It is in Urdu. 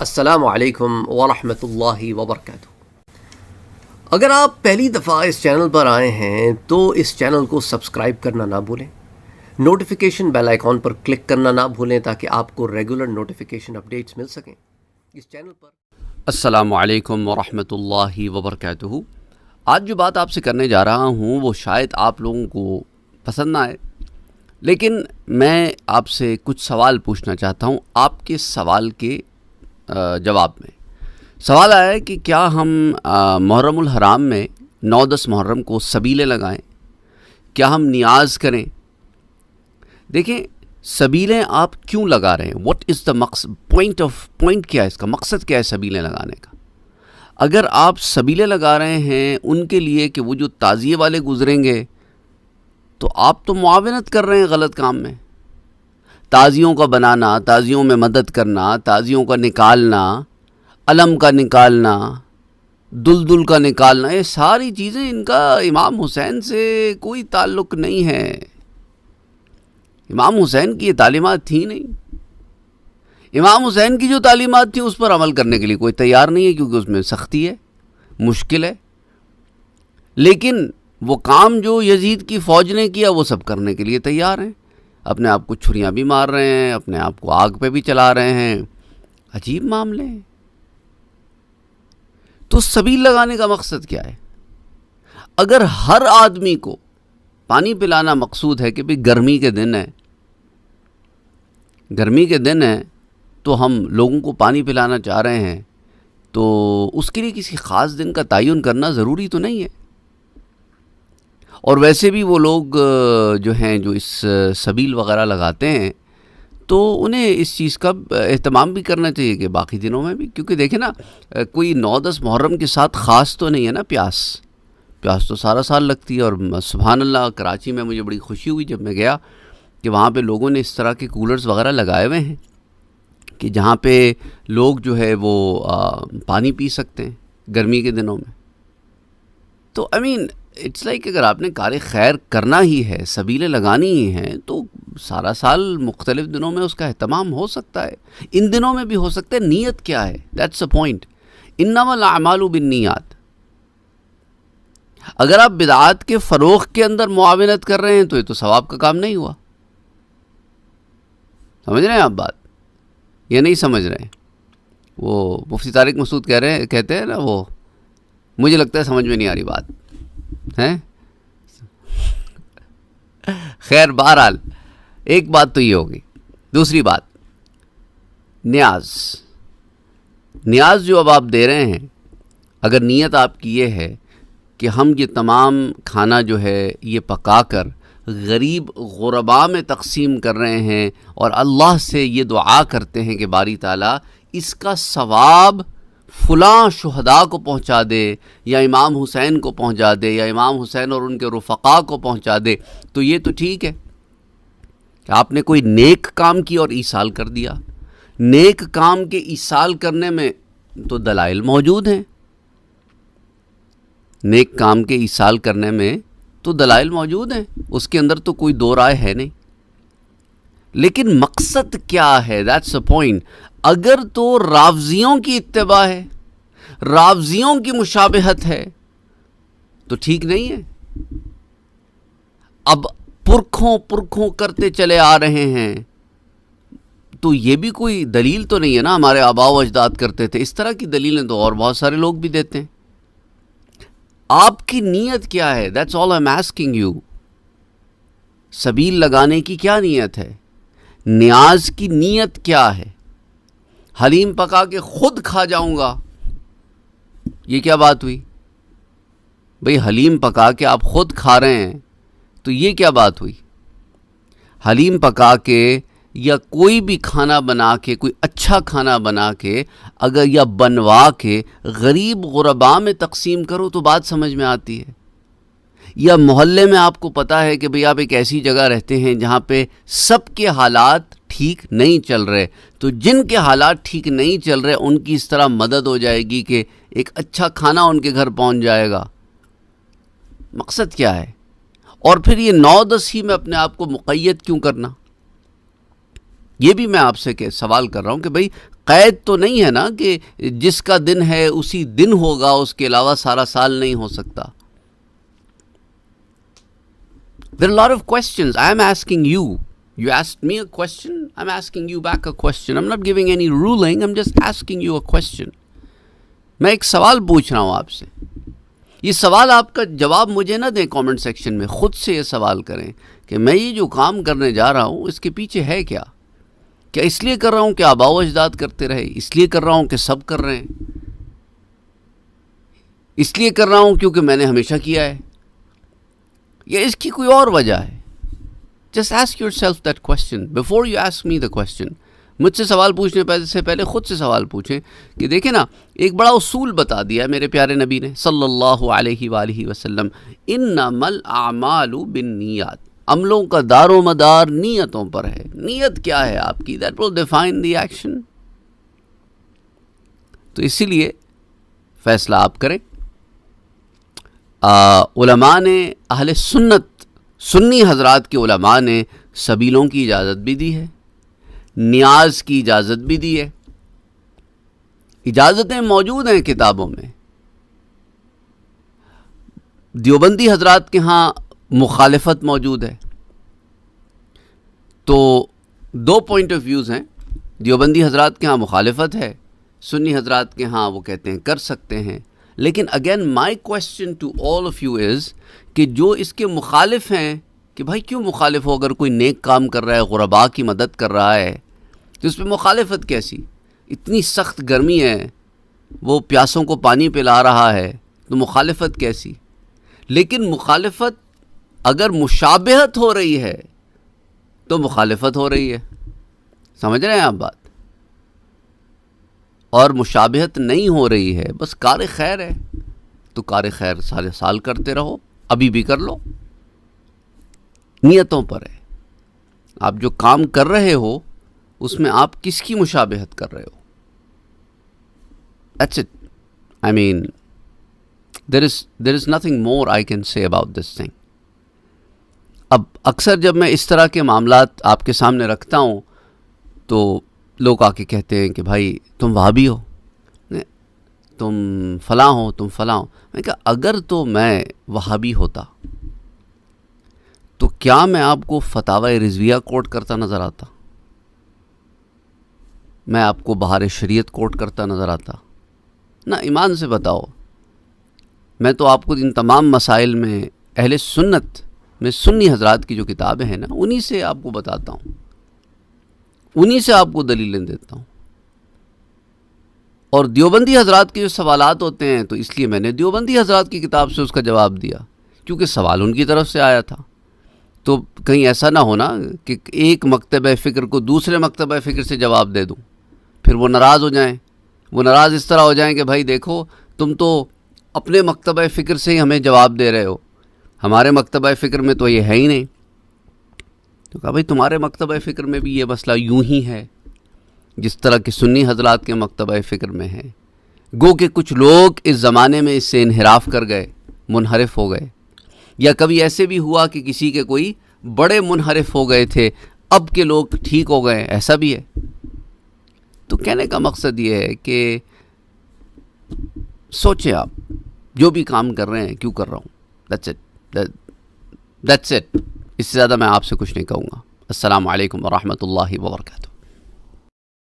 السلام علیکم ورحمۃ اللہ وبرکاتہ۔ اگر آپ پہلی دفعہ اس چینل پر آئے ہیں تو اس چینل کو سبسکرائب کرنا نہ بھولیں، نوٹیفیکیشن بیل آئیکن پر کلک کرنا نہ بھولیں تاکہ آپ کو ریگولر نوٹیفیکیشن اپڈیٹس مل سکیں اس چینل پر۔ السلام علیکم ورحمۃ اللہ وبرکاتہ۔ آج جو بات آپ سے کرنے جا رہا ہوں وہ شاید آپ لوگوں کو پسند نہ آئے، لیکن میں آپ سے کچھ سوال پوچھنا چاہتا ہوں۔ آپ کے سوال کے جواب میں سوال آیا ہے کہ کیا ہم محرم الحرام میں 9-10 محرم کو سبیلے لگائیں، کیا ہم نیاز کریں؟ دیکھیں، سبیلیں آپ کیوں لگا رہے ہیں؟ واٹ از دا پوائنٹ کیا ہے اس کا مقصد کیا ہے سبیلیں لگانے کا؟ اگر آپ سبیلیں لگا رہے ہیں ان کے لیے کہ وہ جو تعزیے والے گزریں گے تو آپ تو معاونت کر رہے ہیں غلط کام میں۔ تعزیوں کا بنانا، تعزیوں میں مدد کرنا، تعزیوں کا نکالنا، علم کا نکالنا، دلدل کا نکالنا، یہ ساری چیزیں ان کا امام حسین سے کوئی تعلق نہیں ہے۔ امام حسین کی یہ تعلیمات تھیں نہیں۔ امام حسین کی جو تعلیمات تھیں اس پر عمل کرنے کے لیے کوئی تیار نہیں ہے، کیونکہ اس میں سختی ہے، مشکل ہے۔ لیکن وہ کام جو یزید کی فوج نے کیا وہ سب کرنے کے لیے تیار ہیں۔ اپنے آپ کو چھریاں بھی مار رہے ہیں، اپنے آپ کو آگ پہ بھی چلا رہے ہیں۔ عجیب معاملے ہیں۔ تو سبیل لگانے کا مقصد کیا ہے؟ اگر ہر آدمی کو پانی پلانا مقصود ہے کہ بھئی گرمی کے دن ہے تو ہم لوگوں کو پانی پلانا چاہ رہے ہیں، تو اس کے لیے کسی خاص دن کا تعین کرنا ضروری تو نہیں ہے۔ اور ویسے بھی وہ لوگ جو ہیں جو اس سبیل وغیرہ لگاتے ہیں تو انہیں اس چیز کا اہتمام بھی کرنا چاہیے کہ باقی دنوں میں بھی، کیونکہ دیکھیں نا، کوئی 9-10 محرم کے ساتھ خاص تو نہیں ہے نا۔ پیاس تو سارا سال لگتی ہے۔ اور سبحان اللہ، کراچی میں مجھے بڑی خوشی ہوئی جب میں گیا کہ وہاں پہ لوگوں نے اس طرح کے کولرز وغیرہ لگائے ہوئے ہیں کہ جہاں پہ لوگ جو ہے وہ پانی پی سکتے ہیں گرمی کے دنوں میں۔ تو اٹس لائک اگر آپ نے کار خیر کرنا ہی ہے، سبیلیں لگانی ہی ہیں، تو سارا سال مختلف دنوں میں اس کا اہتمام ہو سکتا ہے، ان دنوں میں بھی ہو سکتا ہے۔ نیت کیا ہے؟ That's a point. انما الاعمال بالنیات۔ اگر آپ بدعات کے فروغ کے اندر معاونت کر رہے ہیں تو یہ تو ثواب کا کام نہیں ہوا۔ سمجھ رہے ہیں آپ بات؟ یہ نہیں سمجھ رہے ہیں؟ وہ مفتی طارق مسعود کہتے ہیں نا، وہ مجھے لگتا ہے سمجھ میں نہیں آ رہی بات ہے۔ خیر، بہرحال ایک بات تو یہ ہوگی۔ دوسری بات، نیاز جو اب آپ دے رہے ہیں، اگر نیت آپ کی یہ ہے کہ ہم یہ تمام کھانا جو ہے یہ پکا کر غریب غرباء میں تقسیم کر رہے ہیں اور اللہ سے یہ دعا کرتے ہیں کہ باری تعالیٰ اس کا ثواب فلاں شہداء کو پہنچا دے، یا امام حسین کو پہنچا دے، یا امام حسین اور ان کے رفقاء کو پہنچا دے، تو یہ تو ٹھیک ہے کہ آپ نے کوئی نیک کام کی اور ایصال کر دیا۔ نیک کام کے ایصال کرنے میں تو دلائل موجود ہیں، نیک کام کے ایصال کرنے میں تو دلائل موجود ہیں، اس کے اندر تو کوئی دو رائے ہے نہیں۔ لیکن مقصد کیا ہے؟ That's a point. اگر تو رافضیوں کی اتباع ہے، رافضیوں کی مشابہت ہے تو ٹھیک نہیں ہے۔ اب پرکھوں کرتے چلے آ رہے ہیں تو یہ بھی کوئی دلیل تو نہیں ہے نا ہمارے آباء و اجداد کرتے تھے۔ اس طرح کی دلیلیں تو اور بہت سارے لوگ بھی دیتے ہیں۔ آپ کی نیت کیا ہے؟ That's all I am asking you. سبیل لگانے کی کیا نیت ہے؟ نیاز کی نیت کیا ہے؟ حلیم پکا کے خود کھا جاؤں گا، یہ کیا بات ہوئی؟ بھئی حلیم پکا کے آپ خود کھا رہے ہیں تو یہ کیا بات ہوئی؟ حلیم پکا کے یا کوئی بھی کھانا بنا کے، کوئی اچھا کھانا بنا کے اگر یا بنوا کے غریب غرباء میں تقسیم کرو تو بات سمجھ میں آتی ہے۔ یا محلے میں آپ کو پتہ ہے کہ بھئی آپ ایک ایسی جگہ رہتے ہیں جہاں پہ سب کے حالات ٹھیک نہیں چل رہے، تو جن کے حالات ٹھیک نہیں چل رہے ان کی اس طرح مدد ہو جائے گی کہ ایک اچھا کھانا ان کے گھر پہنچ جائے گا۔ مقصد کیا ہے؟ اور پھر یہ 9-10 ہی میں اپنے آپ کو مقید کیوں کرنا؟ یہ بھی میں آپ سے سوال کر رہا ہوں کہ بھئی قید تو نہیں ہے نا کہ جس کا دن ہے اسی دن ہوگا، اس کے علاوہ سارا سال نہیں ہو سکتا. There are a lot of questions. I am asking you. You asked me a question. I'm asking you back a question. I'm not giving any ruling. I'm just asking you a question. میں ایک سوال پوچھ رہا ہوں آپ سے. یہ سوال آپ کا جواب مجھے نہ دیں کامنٹ سیکشن میں، خود سے یہ سوال کریں کہ میں یہ جو کام کرنے جا رہا ہوں اس کے پیچھے ہے کیا؟ کیا اس لیے کر رہا ہوں کہ آباء و اجداد کرتے رہے؟ اس لیے کر رہا ہوں کہ سب کر رہے ہیں؟ اس لیے کر رہا ہوں کیونکہ میں نے ہمیشہ کیا ہے؟ یا اس کی کوئی اور وجہ ہے؟ Just ask yourself that question before you ask me the question. مجھ سے سوال پوچھنے سے پہلے خود سے سوال پوچھیں کہ دیکھیں نا، ایک بڑا اصول بتا دیا میرے پیارے نبی نے صلی اللہ علیہ وآلہ وسلم، انما الاعمال بالنیات، عملوں کا دار و مدار نیتوں پر ہے. نیت کیا ہے آپ کی؟ that will define the action. تو اسی لیے فیصلہ آپ کریں. علماء نے، اہل سنت، سنی حضرات کے علماء نے سبیلوں کی اجازت بھی دی ہے، نیاز کی اجازت بھی دی ہے. اجازتیں موجود ہیں کتابوں میں. دیوبندی حضرات کے ہاں مخالفت موجود ہے. تو دو پوائنٹ آف ویوز ہیں. دیوبندی حضرات کے ہاں مخالفت ہے، سنی حضرات کے ہاں وہ کہتے ہیں کر سکتے ہیں. لیکن again my question to all of you is کہ جو اس کے مخالف ہیں کہ بھائی کیوں مخالف ہو؟ اگر کوئی نیک کام کر رہا ہے، غرباء کی مدد کر رہا ہے، تو اس میں مخالفت کیسی؟ اتنی سخت گرمی ہے، وہ پیاسوں کو پانی پلا رہا ہے، تو مخالفت کیسی؟ لیکن مخالفت اگر مشابہت ہو رہی ہے تو مخالفت ہو رہی ہے. سمجھ رہے ہیں آپ بات؟ اور مشابہت نہیں ہو رہی ہے، بس کار خیر ہے، تو کار خیر سارے سال کرتے رہو، ابھی بھی کر لو. نیتوں پر ہے. آپ جو کام کر رہے ہو اس میں آپ کس کی مشابہت کر رہے ہو. That's it. I mean, there is nothing more I can say about this thing. اب اکثر جب میں اس طرح کے معاملات آپ کے سامنے رکھتا ہوں تو لوگ آ کے کہتے ہیں کہ بھائی تم وہابی ہو، تم فلاں ہو، تم فلاں ہو. میں کہا اگر تو میں وہابی ہوتا تو کیا میں آپ کو فتاوی رضویہ کوٹ کرتا نظر آتا؟ میں آپ کو بہار شریعت کوٹ کرتا نظر آتا؟ نہ. ایمان سے بتاؤ. میں تو آپ کو ان تمام مسائل میں اہل سنت میں سنی حضرات کی جو کتابیں ہیں نا، انہی سے آپ کو بتاتا ہوں، انہی سے آپ کو دلیلیں دیتا ہوں. اور دیوبندی حضرات کے جو سوالات ہوتے ہیں تو اس لیے میں نے دیوبندی حضرات کی کتاب سے اس کا جواب دیا، کیونکہ سوال ان کی طرف سے آیا تھا. تو کہیں ایسا نہ ہونا کہ ایک مکتبہ فکر کو دوسرے مکتبہ فکر سے جواب دے دوں، پھر وہ ناراض ہو جائیں. وہ ناراض اس طرح ہو جائیں کہ بھائی دیکھو تم تو اپنے مکتبہ فکر سے ہی ہمیں جواب دے رہے ہو، ہمارے مکتبہ فکر میں تو یہ ہے ہی نہیں. تو کہا بھائی تمہارے مکتبہ فکر میں بھی یہ مسئلہ یوں ہی ہے جس طرح کہ سنی حضرات کے مکتبہ فکر میں ہے. گو کہ کچھ لوگ اس زمانے میں اس سے انحراف کر گئے، منحرف ہو گئے، یا کبھی ایسے بھی ہوا کہ کسی کے کوئی بڑے منحرف ہو گئے تھے، اب کے لوگ ٹھیک ہو گئے، ایسا بھی ہے. تو کہنے کا مقصد یہ ہے کہ سوچیں آپ جو بھی کام کر رہے ہیں کیوں کر رہا ہوں. That's it. اس سے زیادہ میں آپ سے کچھ نہیں کہوں گا. السلام علیکم ورحمۃ اللہ وبرکاتہ.